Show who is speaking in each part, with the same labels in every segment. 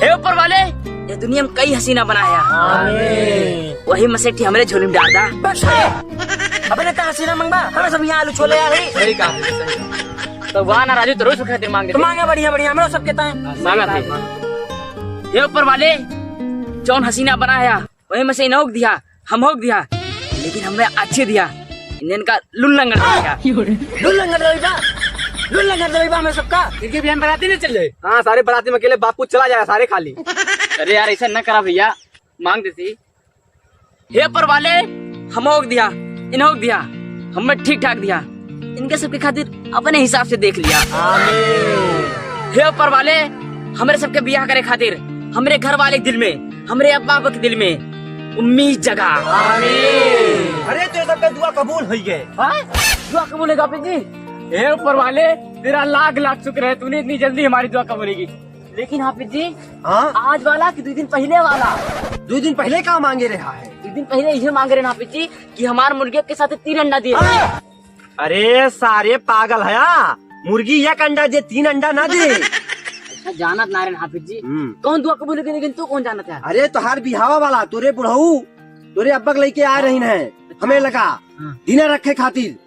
Speaker 1: हे ऊपर वाले, ये दुनिया में कई हसीना बनाया। वही मसेठी हमरे झोली में डाल दा।
Speaker 2: अबे ने हसीना मंगवा, हमें सब यहाँ आलू छोले आ रही।
Speaker 1: सही कहा। तो वाह ना राजू, तो रोज खातिर मांगे।
Speaker 2: तो मांगे बढ़िया बढ़िया, हम सब कहता है
Speaker 1: मांगा था। ये ऊपर वाले, जौन हसीना बनाया वही में से इन्हों दिया, हम होक दिया, लेकिन हमने अच्छे दिया। इनका लुल्लंगड़ दिया।
Speaker 2: लुल्लंगड़ हमें सबका।
Speaker 3: इनके भी हम बराती नहीं चल रहे।
Speaker 4: हाँ, सारे बराती में अकेले बापू चला जाएगा, सारे खाली।
Speaker 1: अरे यार ऐसा न करा भैया, मांग देती। हे ऊपर वाले, हम होक दिया, इन्हों दिया, हमने ठीक ठाक दिया। इनके सबके खातिर अपने हिसाब से देख लिया। हे ऊपर वाले, हमारे सबके बियाह करे खातिर हमरे घर वाले के दिल में, हमरे अब्बा के दिल में उम्मीद जगा।
Speaker 2: अरे तो सबका दुआ कबूल हो गए।
Speaker 1: दुआ कबूल है हाफिज जी।
Speaker 3: हे ऊपर वाले, तेरा लाख लाख शुक्र है, तूने इतनी जल्दी हमारी दुआ कबूलेगी।
Speaker 1: लेकिन हाफिज जी,
Speaker 2: हाँ,
Speaker 1: आज वाला कि 2 दिन पहले वाला?
Speaker 2: 2 दिन पहले क्या मांगे रहा है?
Speaker 1: 2 दिन पहले ये मांग रहे हाफिज जी कि हमारे मुर्गे के साथ 3 अंडा दिए।
Speaker 2: अरे सारे पागल है, मुर्गी 1 अंडा दे, 3 अंडा ना दे।
Speaker 1: जानत नारायण हाफिज जी, कौन दुआ कबूल है, लेकिन तू कौन जानत है?
Speaker 2: अरे तो हर बिहावा वाला तोरे बुढ़ऊ तोरे अब्बा लेके आ रही है, हमें लगा दिने रखे खातिर।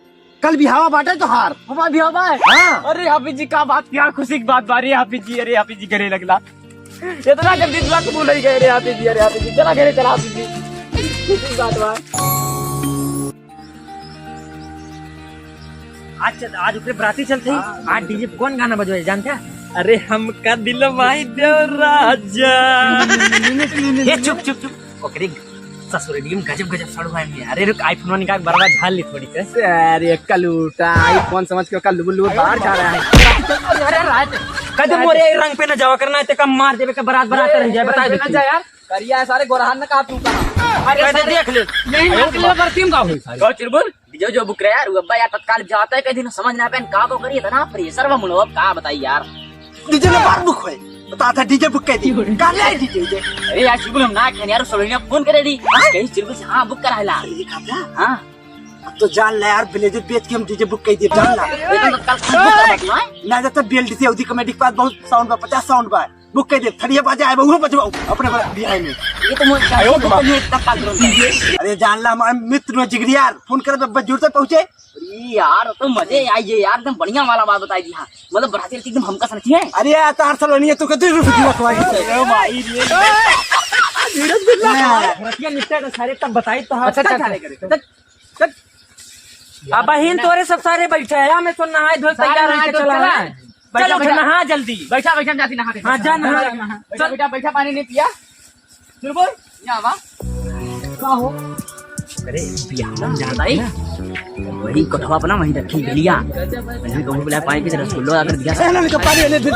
Speaker 2: कल बिहावा बांटे तो हार
Speaker 1: हमारा भी हवा है।
Speaker 2: हाँ।
Speaker 3: अरे हाफिज जी, का बात क्या खुशी की बात बारी हाफिज जी। अरे हाफिज जी घरे लगला, इतना जल्दी दुआ कबूल हो गए। अरे हाफिज जी, अरे हाफिज जी, चला घरे चला हाफिज जी, खुशी की बात बात।
Speaker 2: आज ऊपर बराती चलते ही आज डीजे पे कौन गाना बजवाए जानते हैं?
Speaker 3: अरे हमका दिल माही देव राजा।
Speaker 2: ये चुप चुप चुप ओकरे ससुरेडी में गजब गजब सड़वाए में। अरे रुक, आईफोन निकाल बरवा झाल ली थोड़ी से।
Speaker 4: अरे कलूटा आईफोन समझ के कल लुबुल बाहर जा रहा है।
Speaker 2: अरे रात कदम मोरे रंग पे न जावा करना है, ते कम मार देवे के बारात रह जाए। बता दे
Speaker 3: यार, करिया है सारे गोरहान ने कहा तू कहा।
Speaker 2: अरे देख ले
Speaker 3: नहीं निकले बरतीम का हुई सारी।
Speaker 1: कहो चिरबुल, जो बुक रहा है यार, अब्बा यार तत्काल जाता है, कहीं दिन समझ ना पाए का तो करिए था ना प्रेशर में मुनो। अब का बताइए यार,
Speaker 2: डीजे ने बार बुक होए बता था, डीजे बुक कर दी काले आई डीजे।
Speaker 1: अरे यार चिरबुल, हम ना खेल यार, सोलनिया फोन करे दी कहीं चिरबुल से। हां बुक कराला। हां
Speaker 2: अब तो जान ले यार, ब्लेजर बेच के हम डीजे बुक कर दिए। जान ला
Speaker 1: एकदम तत्काल बुक कर दो
Speaker 2: ना जाता बेल्ट से उदी कॉमेडी के पास बहुत साउंड बा, 50 साउंड बा बुक कर दे। थड़िया बाजा है वो बजवाओ अपने बिहार में।
Speaker 1: ये तो मुझे तत्काल करो।
Speaker 2: अरे जान ला, हमारे मित्र जिगरी यार फोन करे तो जोर से पहुंचे।
Speaker 1: अरे यार तो मजे आइए यार, एकदम बढ़िया वाला बात बताई दी। हाँ मतलब बराती एकदम हमका समझी है।
Speaker 2: अरे यार तार सलोनी है, तू कहते भाई सारे तब बताई तो। अब बहन तोरे सब सारे बैठे है, हमें तो नहाए धोए तैयार है, चला है। चलो नहा जल्दी।
Speaker 1: बैठा बैठा जाती नहाते।
Speaker 2: हाँ जा नहा।
Speaker 1: बैठा बैठा बैठा, पानी नहीं पिया चिरबुल यहाँ वा
Speaker 2: का हो?
Speaker 1: अरे बिहार में जाता है वही कटवा अपना वहीं रखी गलिया। मैंने कहूँ बोला पानी पी रसगुल्ला अगर दिया
Speaker 2: सहना का पानी ले दे।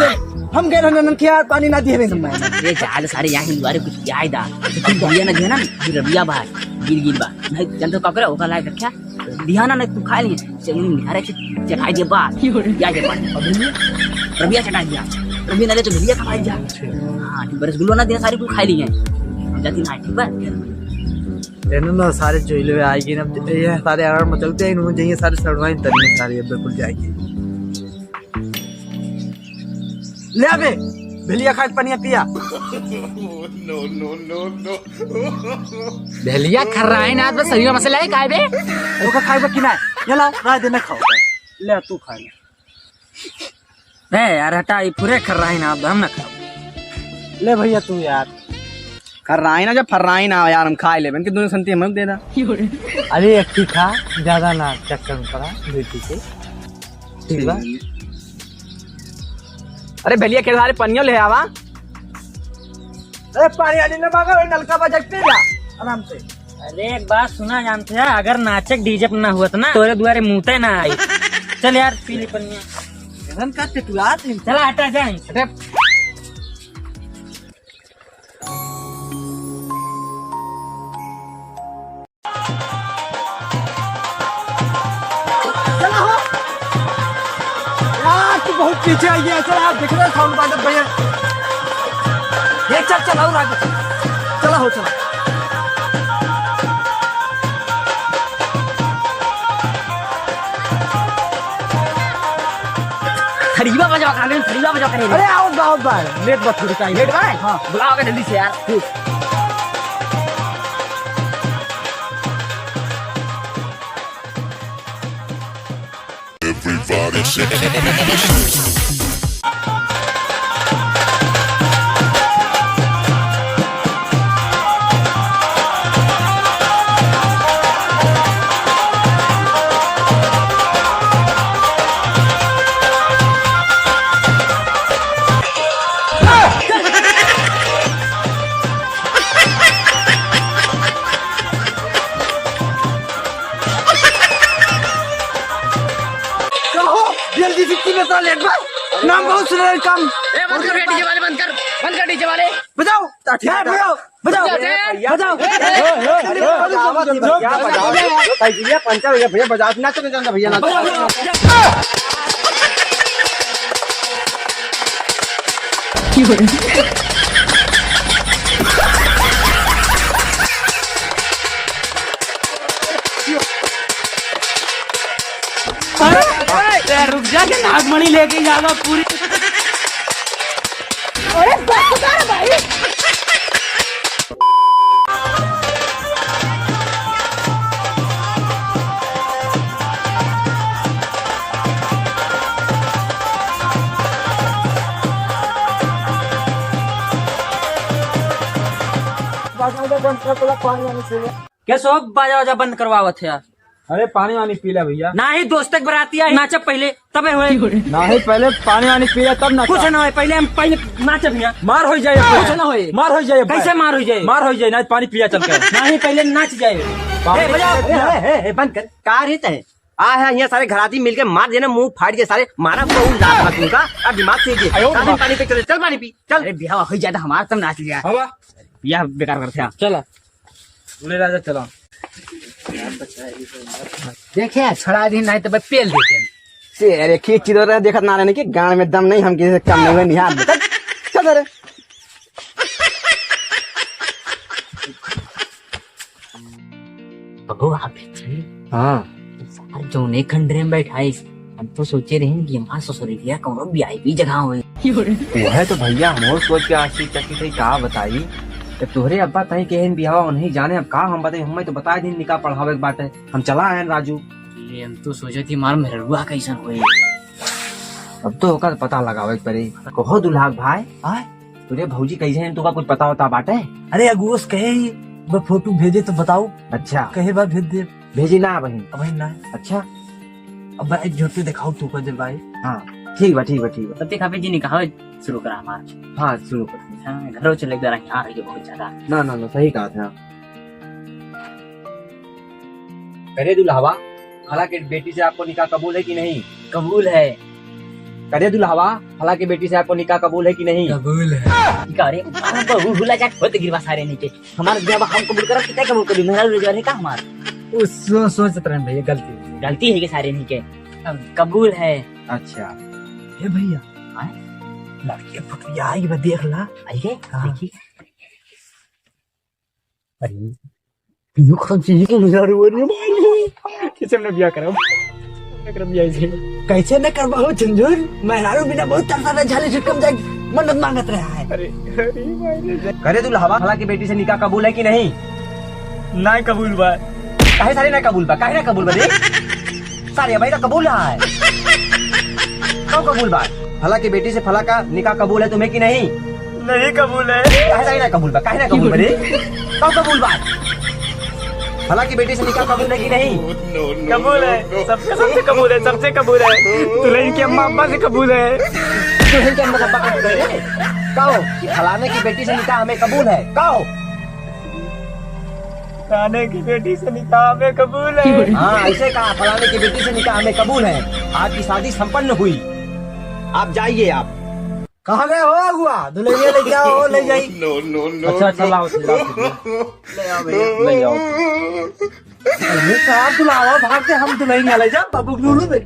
Speaker 2: हम गए ना ननखिया पानी ना दिए मैं।
Speaker 1: अरे जाल सारे यहाँ हिंदुआरे कुछ क्या है दा गलिया ना दिया ना फिर रबिया बाहर गिर गिर बा नहीं जनता का करे ओका लायक रखा दिहाना नहीं तू खा लिए चलिए निहारे से चढ़ाई दे बात या के पानी रबिया चढ़ा दिया रबिया ना ले तो गलिया खा जा। हाँ रसगुल्ला ना दिया सारी कुछ खा लिए जाती ना ठीक बा
Speaker 4: ना सारे जोइले में आएगी ना, ये सारे आराम में चलते हैं, इन्होंने जाइए सारे सड़वाई तरीके सारे बिल्कुल जाएगी।
Speaker 2: ले आबे भेलिया खाट पनिया पिया।
Speaker 3: दहलिया खर रहा है ना, बस शरीर मसला है काय बे
Speaker 2: ओका खाइबा कि ना ये ला राय देना खाओ। ले तू खा ले यार, हटा ये पूरे खर रहा है ना, अब हम ना खाओ। ले भैया तू यार
Speaker 4: कर रहा है ना, जब फर रहा है ना यार हम खा ले इनके दोनों संती हम दे दा।
Speaker 2: अरे एक ही खा ज्यादा ना चक्कर में पड़ा बेटी के ठीक बा।
Speaker 4: अरे भैया के सारे पनियो ले आवा।
Speaker 2: अरे पानी आने ना मांगा नलका बजा पे जा आराम से।
Speaker 5: अरे एक बात सुना जानते हैं, अगर नाचक डीजे पे ना हुआ तो ना तोरे द्वारे मुँहते ना आई। चल यार पीली पनिया
Speaker 2: रन का टिटुलात
Speaker 5: चला हटा जाए।
Speaker 2: बहुत पीछे आई है। चल आप दिख रहे साउंड बाजत भैया ये चल चल और आगे चला हो चला।
Speaker 1: थरीबा बजाओ खाली थरीबा बजाओ करे
Speaker 2: अरे आओ बाहर लेट मत थोड़ी चाहिए
Speaker 1: लेट बाय हां बुलाओ के जल्दी से यार
Speaker 6: Everybody say
Speaker 2: जल्दी से बता लेट भाई नाम बहुत सुन रहे काम
Speaker 1: ए बंद कर डीजे वाले बंद कर डीजे वाले
Speaker 2: बजाओ बजाओ बजाओ बजाओ
Speaker 3: भैया पंचर भैया भैया बजा ना चले जाना भैया ना
Speaker 5: रुक जा के नागमणि लेके जाना पूरी क्या सब बाजा वाजा बंद करवावत है यार
Speaker 2: अरे पानी वानी पी ले भैया
Speaker 5: ना ही दोस्त तक बराती आई नाचब पहले तबे होए
Speaker 2: ना ही पहले पानी वानी पी ले तब ना
Speaker 5: कुछ ना होए पहले हम पहले नाचब हिया
Speaker 2: मार हो जाए
Speaker 5: कुछ ना होए
Speaker 2: मार हो जाए
Speaker 5: कैसे मार हो जाए
Speaker 2: मार हो जाए ना पानी पिया चल के
Speaker 5: ना ही पहले नाच जाए
Speaker 3: बंद कर का रहता है आ है यहाँ सारे घराती मिलके मार देना मुंह फाड़ के सारे मारा बहुत लाभ का तुमका अब दिमाग से पानी पे चल पानी पी चल
Speaker 1: अरे बिहाव हो जाता हमारा तब नाच लिया
Speaker 2: हवा
Speaker 1: यह बेकार करते हैं
Speaker 5: चला
Speaker 2: बोले राजा चला
Speaker 1: देखिए छड़ा दिन नहीं तो पेल देते
Speaker 3: से अरे खींच चिदो रहे देखत ना रहने की गांव में दम नहीं हम किसी से कम नहीं हुए निहार दे चल रे
Speaker 1: बहू आप
Speaker 3: हां
Speaker 1: सार जो ने खंडरे में बैठाई हम तो सोचे रहे कि हमारा ससुरिया कौनो वीआईपी जगह होए
Speaker 3: वो है तो भैया हम सोच के आशी चकी थी का बताई तो तोहरे अब्बा तही केहन बिहावा नहीं जाने अब का हम बताई हमें तो बता दिन निकाह पढ़ावे के बात है हम चला आए राजू
Speaker 1: ये हम तो सोचे थी मार मेहरुआ कैसन होए
Speaker 3: अब तो होकर पता लगावे के पड़े कहो दुल्हा भाई आए तुझे भौजी कैसे हैं तुका कुछ पता होता बाटे
Speaker 4: अरे अगुओस कहे ही वो फोटो भेजे तो बताओ
Speaker 3: अच्छा
Speaker 4: कहे बार भेज दे
Speaker 3: भेजी ना बहन
Speaker 4: भाई ना
Speaker 3: अच्छा
Speaker 4: अब भाई झूठे दिखाओ तू कर दे भाई
Speaker 3: हाँ ठीक बा ठीक बा ठीक बा
Speaker 1: तब तक आप जी निकाह शुरू करा हमारा
Speaker 3: हाँ शुरू कर
Speaker 1: घरों चले जरा यहाँ रही बहुत ज्यादा
Speaker 3: ना ना ना सही कहा था करे दुल्हावा खाला के बेटी से आपको निकाह कबूल है कि नहीं
Speaker 1: कबूल है
Speaker 3: करे दुल्हावा खाला के बेटी से आपको निकाह कबूल है कि नहीं
Speaker 4: कबूल है
Speaker 1: अरे बहू भूला जा होत गिरवा सारे नीचे हमारे जब हम कबूल करब कितना कबूल करी मेरा रोजगार है का हमारा
Speaker 4: सोच रहे भैया गलती
Speaker 1: गलती है कि सारे नीचे कबूल है
Speaker 3: अच्छा
Speaker 4: हे भैया लड़की फोटो आई बा देख ला
Speaker 1: आइए
Speaker 4: हाँ।
Speaker 1: देखिए अरे यो कौन चीज के नजर हो रही है
Speaker 2: किसे हमने बिया करा
Speaker 4: कैसे न कर बहु झंझुर मेहरारू बिना बहुत तरसा झाले छिटकम जाए मन्नत मांगत रहा है
Speaker 3: करे दुल्हावा खाला की बेटी से निकाह कबूल है कि नहीं
Speaker 2: ना कबूल बा
Speaker 3: काहे सारे ना कबूल बा काहे ना कबूल बा रे सारे भाई तो कबूल है कब कबूल बा फला की बेटी से फला का निकाह कबूल है तुम्हें कि नहीं
Speaker 2: नहीं कबूल है
Speaker 3: काहे सारे ना कबूल बा काहे ना कबूल बा रे कब कबूल बा फला की बेटी से निकाह कबूल है कि नहीं
Speaker 2: कबूल है सबसे कबूल है सबसे कबूल है दुल्हन की अम्मा अब्बा से कबूल है
Speaker 3: दुल्हन के अम्मा अब्बा कबूल है रे कहो कि फलाने की बेटी से निकाह हमें कबूल है कहो
Speaker 2: फलाने की बेटी से निकाह में कबूल है
Speaker 3: हाँ ऐसे कहा फलाने की बेटी से निकाह हमें कबूल है आज की शादी संपन्न हुई आप जाइए आप
Speaker 4: कहाँ गए हो अगुआ दुल्हनिया ले जाओ ले जाई
Speaker 2: अच्छा चलाओ
Speaker 3: ले आओ भैया ले आओ
Speaker 4: साहब दुलावा भाग के हम दुल्हनिया ले जाओ बाबू लूलू दे